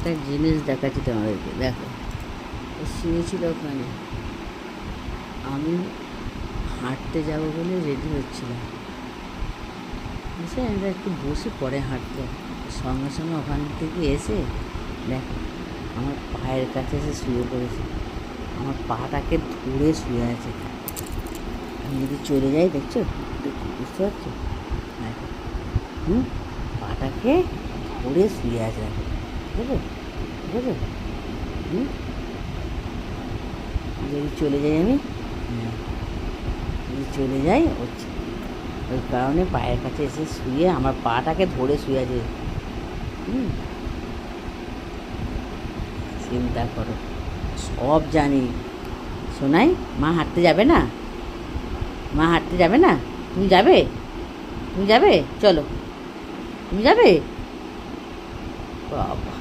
একটা জিনিস দেখাচ্ছি তোমাদেরকে, দেখো। ও শুয়েছিল ওখানে, আমি হাঁটতে যাব বলে রেডি হচ্ছিলাম, এসে আমরা একটু বসে পরে হাঁটতে, সঙ্গে সঙ্গে ওখান থেকে এসে দেখো আমার পায়ের কাছে এসে শুয়ে পড়েছে, আমার পাটাকে ধরে শুয়ে আছে। আমি যদি চলে যাই, দেখছো, বুঝতে পারছো? দেখো, পাটাকে ধরে শুয়ে আছে, দেখো, বুঝলো, বুঝলো? যদি চলে যাই আমি, যদি চলে যাই, ওই কারণে পায়ের কাছে এসে শুয়ে আমার পাটাকে ধরে শুয়ে আছে। চিন্তা করো, সব জানি। শোনাই, মা হাঁটতে যাবে না? মা হাঁটতে যাবে না? তুমি যাবে? তুমি যাবে? চলো, তুমি যাবে? বাবা।